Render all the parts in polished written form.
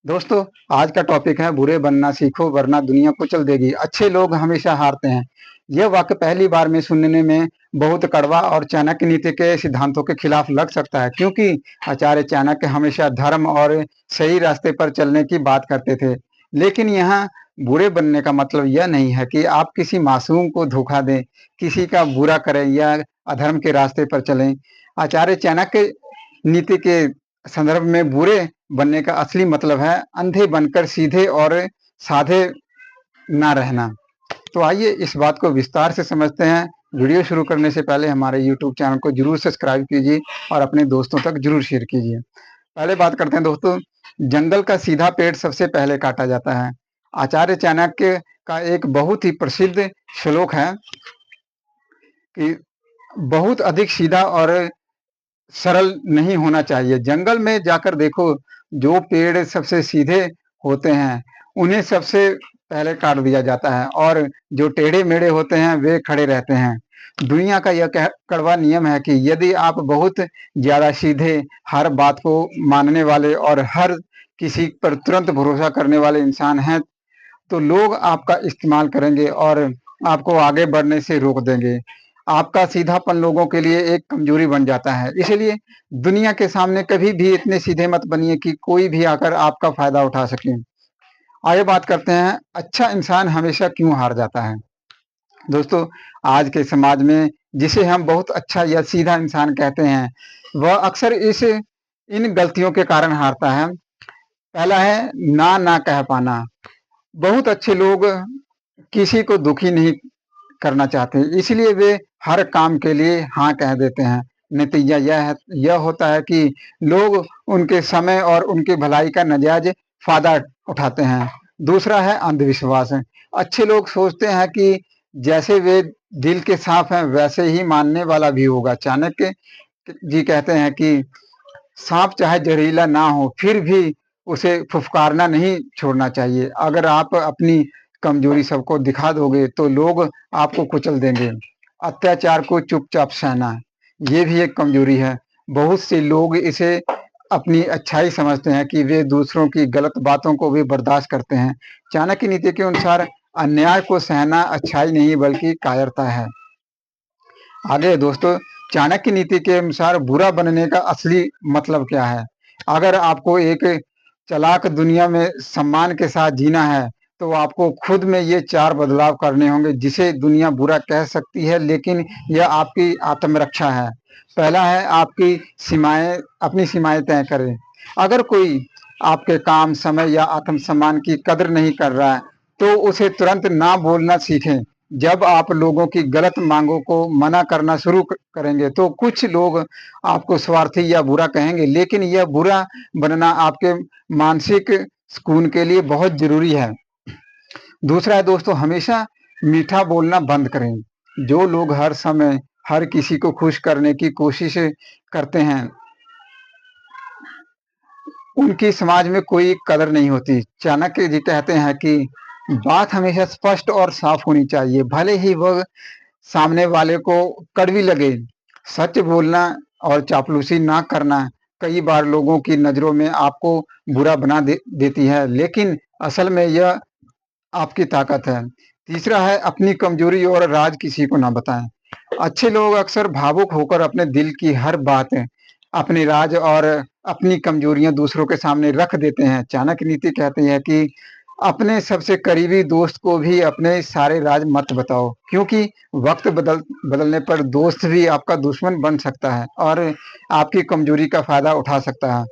दोस्तों, आज का टॉपिक है बुरे बनना सीखो वरना दुनिया कुचल देगी। अच्छे लोग हमेशा हारते हैं। यह वाक्य पहली बार में सुनने में बहुत कड़वा और चाणक्य नीति के सिद्धांतों के खिलाफ लग सकता है, क्योंकि आचार्य चाणक्य हमेशा धर्म और सही रास्ते पर चलने की बात करते थे। लेकिन यहाँ बुरे बनने का मतलब यह नहीं है कि आप किसी मासूम को धोखा दें, किसी का बुरा करें या अधर्म के रास्ते पर चलें। आचार्य चाणक्य नीति के संदर्भ में बुरे बनने का असली मतलब है अंधे बनकर सीधे और साधे ना रहना। तो आइए इस बात को विस्तार से समझते हैं। वीडियो शुरू करने से पहले हमारे यूट्यूब चैनल को जरूर सब्सक्राइब कीजिए और अपने दोस्तों तक जरूर शेयर कीजिए। पहले बात करते हैं दोस्तों, जंगल का सीधा पेड़ सबसे पहले काटा जाता है। आचार्य चाणक्य का एक बहुत ही प्रसिद्ध श्लोक है कि बहुत अधिक सीधा और सरल नहीं होना चाहिए। जंगल में जाकर देखो, जो पेड़ सबसे सीधे होते हैं उन्हें सबसे पहले काट दिया जाता है और जो टेढ़े मेढ़े होते हैं वे खड़े रहते हैं। दुनिया का यह कड़वा नियम है कि यदि आप बहुत ज्यादा सीधे, हर बात को मानने वाले और हर किसी पर तुरंत भरोसा करने वाले इंसान हैं, तो लोग आपका इस्तेमाल करेंगे और आपको आगे बढ़ने से रोक देंगे। आपका सीधापन लोगों के लिए एक कमजोरी बन जाता है। इसलिए दुनिया के सामने कभी भी इतने सीधे मत बनिए कि कोई भी आकर आपका फायदा उठा सके। आगे बात करते हैं, अच्छा इंसान हमेशा क्यों हार जाता है। दोस्तों, आज के समाज में जिसे हम बहुत अच्छा या सीधा इंसान कहते हैं, वह अक्सर इस इन गलतियों के कारण हारता है। पहला है ना ना कह पाना। बहुत अच्छे लोग किसी को दुखी नहीं करना चाहते, इसलिए वे हर काम के लिए हाँ कह देते हैं। नतीजा यह होता है कि लोग उनके समय और उनकी भलाई का नाजायज फायदा उठाते हैं। दूसरा है अंधविश्वास। अच्छे लोग सोचते हैं कि जैसे वे दिल के साफ हैं वैसे ही मानने वाला भी होगा। चाणक्य जी कहते हैं कि सांप चाहे जहरीला ना हो फिर भी उसे फुफकारना नहीं छोड़ना चाहिए। अगर आप अपनी कमजोरी सबको दिखा दोगे तो लोग आपको कुचल देंगे। अत्याचार को चुपचाप सहना, ये भी एक कमजोरी है। बहुत से लोग इसे अपनी अच्छाई समझते हैं कि वे दूसरों की गलत बातों को भी बर्दाश्त करते हैं। चाणक्य नीति के अनुसार अन्याय को सहना अच्छाई नहीं बल्कि कायरता है। आगे दोस्तों, चाणक्य नीति के अनुसार बुरा बनने का असली मतलब क्या है। अगर आपको एक चालाक दुनिया में सम्मान के साथ जीना है तो आपको खुद में ये 4 बदलाव करने होंगे, जिसे दुनिया बुरा कह सकती है लेकिन यह आपकी आत्मरक्षा है। पहला है आपकी सीमाएं, अपनी सीमाएं तय करें। अगर कोई आपके काम, समय या आत्मसम्मान की कदर नहीं कर रहा है तो उसे तुरंत ना बोलना सीखें। जब आप लोगों की गलत मांगों को मना करना शुरू करेंगे तो कुछ लोग आपको स्वार्थी या बुरा कहेंगे, लेकिन यह बुरा बनना आपके मानसिक सुकून के लिए बहुत जरूरी है। दूसरा है दोस्तों, हमेशा मीठा बोलना बंद करें। जो लोग हर समय हर किसी को खुश करने की कोशिश करते हैं उनकी समाज में कोई कदर नहीं होती। चाणक्य जी कहते हैं कि बात हमेशा स्पष्ट और साफ होनी चाहिए, भले ही वह सामने वाले को कड़वी लगे। सच बोलना और चापलूसी ना करना कई बार लोगों की नजरों में आपको बुरा बना देती है, लेकिन असल में यह आपकी ताकत है। तीसरा है अपनी कमजोरी और राज किसी को ना बताएं। अच्छे लोग अक्सर भावुक होकर अपने दिल की हर बात, अपने राज और अपनी कमजोरियां दूसरों के सामने रख देते हैं। चाणक्य नीति कहती है कि अपने सबसे करीबी दोस्त को भी अपने सारे राज मत बताओ, क्योंकि वक्त बदलने पर दोस्त भी आपका दुश्मन बन सकता है और आपकी कमजोरी का फायदा उठा सकता है।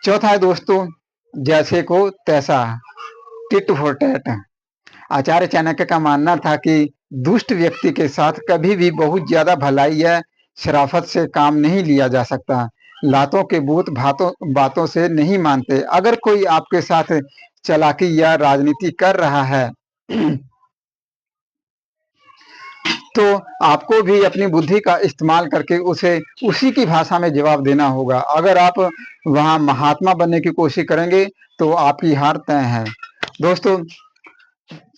चौथा है दोस्तों, जैसे को तैसा, टिट फॉर टैट। आचार्य चाणक्य का मानना था कि दुष्ट व्यक्ति के साथ कभी भी बहुत ज्यादा भलाई या शराफत से काम नहीं लिया जा सकता। लातों के भूत बातों से नहीं मानते। अगर कोई आपके साथ चालाकी या राजनीति कर रहा है तो आपको भी अपनी बुद्धि का इस्तेमाल करके उसे उसी की भाषा में जवाब देना होगा। अगर आप वहां महात्मा बनने की कोशिश करेंगे तो आपकी हार तय है। दोस्तों,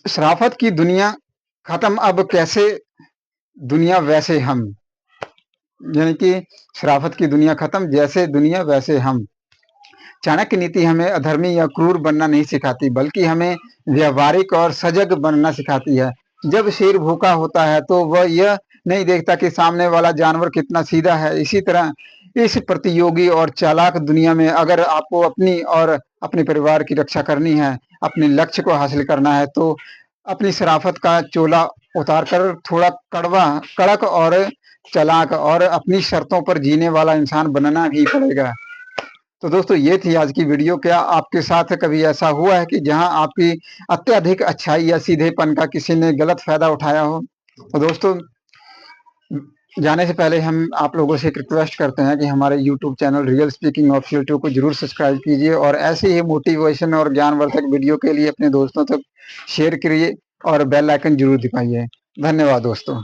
शराफत की दुनिया खत्म, अब कैसे दुनिया वैसे हम, यानी कि शराफत की दुनिया खत्म, जैसे दुनिया वैसे हम। चाणक्य नीति हमें अधर्मी या क्रूर बनना नहीं सिखाती, बल्कि हमें व्यावहारिक और सजग बनना सिखाती है। जब शेर भूखा होता है तो वह यह नहीं देखता कि सामने वाला जानवर कितना सीधा है। इसी तरह इस प्रतियोगी और चालाक दुनिया में अगर आपको अपनी और अपने परिवार की रक्षा करनी है, अपने लक्ष्य को हासिल करना है, तो अपनी शराफत का चोला उतार कर थोड़ा कड़क और चालाक और अपनी शर्तों पर जीने वाला इंसान बनना ही पड़ेगा। तो दोस्तों, ये थी आज की वीडियो। क्या आपके साथ कभी ऐसा हुआ है कि जहां आपकी अत्यधिक अच्छाई या सीधेपन का किसी ने गलत फायदा उठाया हो? तो दोस्तों, जाने से पहले हम आप लोगों से एक रिक्वेस्ट करते हैं कि हमारे YouTube channel real speaking official 2 को जरूर सब्सक्राइब कीजिए और ऐसे ही मोटिवेशन और ज्ञानवर्धक वीडियो के लिए अपने दोस्तों तक शेयर करिए और बेल आइकन जरूर दबाइए। धन्यवाद दोस्तों।